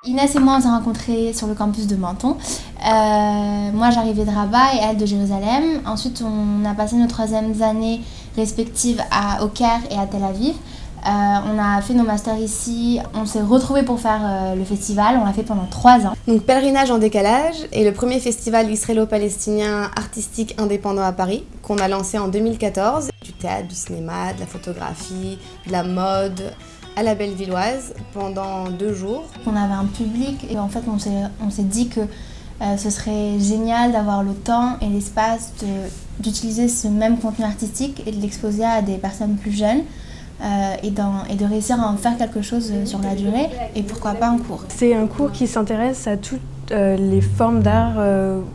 Inès et moi, on s'est rencontrés sur le campus de Menton. Moi, j'arrivais de Rabat et elle de Jérusalem. Ensuite, on a passé nos 3e années respectives au Caire et à Tel Aviv. On a fait nos masters ici. On s'est retrouvés pour faire le festival. On l'a fait pendant 3 ans. Donc, Pèlerinage en décalage est le premier festival israélo-palestinien artistique indépendant à Paris qu'on a lancé en 2014. Du théâtre, du cinéma, de la photographie, de la mode, à la Bellevilloise pendant 2 jours. On avait un public et en fait on s'est dit que ce serait génial d'avoir le temps et l'espace d'utiliser ce même contenu artistique et de l'exposer à des personnes plus jeunes et de réussir à en faire quelque chose sur la durée et pourquoi pas en cours. C'est un cours qui s'intéresse à toutes les formes d'art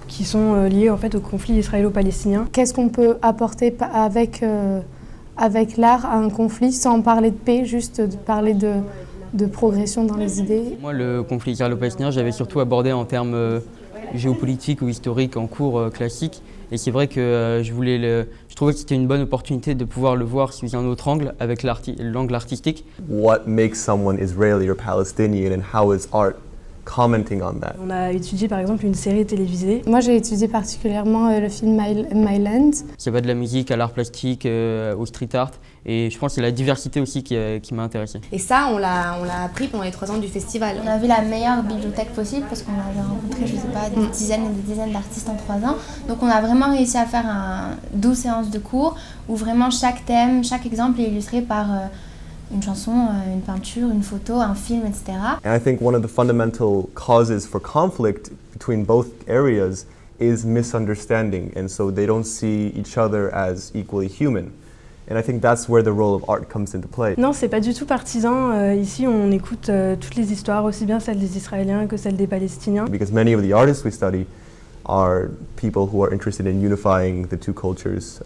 qui sont liées en fait au conflit israélo-palestinien. Qu'est-ce qu'on peut apporter avec l'art à un conflit sans parler de paix, juste de parler de progression dans les idées. Moi, le conflit israélo-palestinien, j'avais surtout abordé en termes géopolitiques ou historiques en cours classique. Et c'est vrai que je trouvais que c'était une bonne opportunité de pouvoir le voir sous un autre angle, avec l'angle artistique. What makes someone Israeli or Palestinian and how is art commenting on that? On a étudié par exemple une série télévisée. Moi j'ai étudié particulièrement le film My Land. Ça va de la musique à l'art plastique, au street art. Et je pense que c'est la diversité aussi qui m'a intéressé. Et ça, on l'a appris pendant les 3 ans du festival. On avait la meilleure bibliothèque possible parce qu'on avait rencontré, je sais pas, des dizaines et des dizaines d'artistes en 3 ans. Donc on a vraiment réussi à faire 12 séances de cours où vraiment chaque thème, chaque exemple est illustré par une chanson, une peinture, une photo, un film, etc. And I think one of the fundamental causes for conflict between both areas is misunderstanding, and so they don't see each other as equally human. And I think that's where the role of art comes into play. Non, c'est pas du tout partisan. Ici, on écoute toutes les histoires, aussi bien celles des Israéliens que celles des Palestiniens. Because many of the artists we study are people who are interested in unifying the two cultures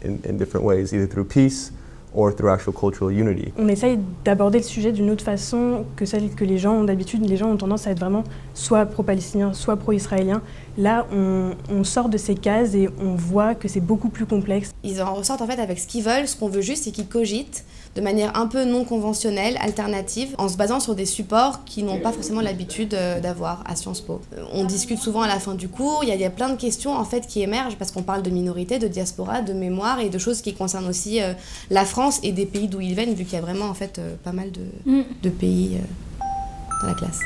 in different ways, either through peace or through actual cultural unity. On essaye d'aborder le sujet d'une autre façon que celle que les gens ont d'habitude. Les gens ont tendance à être vraiment soit pro-palestinien, soit pro-israélien. Là, on sort de ces cases et on voit que c'est beaucoup plus complexe. Ils en ressortent en fait avec ce qu'ils veulent. Ce qu'on veut juste, c'est qu'ils cogitent de manière un peu non conventionnelle, alternative, en se basant sur des supports qu'ils n'ont pas forcément l'habitude d'avoir à Sciences Po. On discute souvent à la fin du cours, il y a plein de questions en fait qui émergent parce qu'on parle de minorités, de diaspora, de mémoire et de choses qui concernent aussi la France et des pays d'où ils viennent, vu qu'il y a vraiment en fait pas mal de pays dans la classe.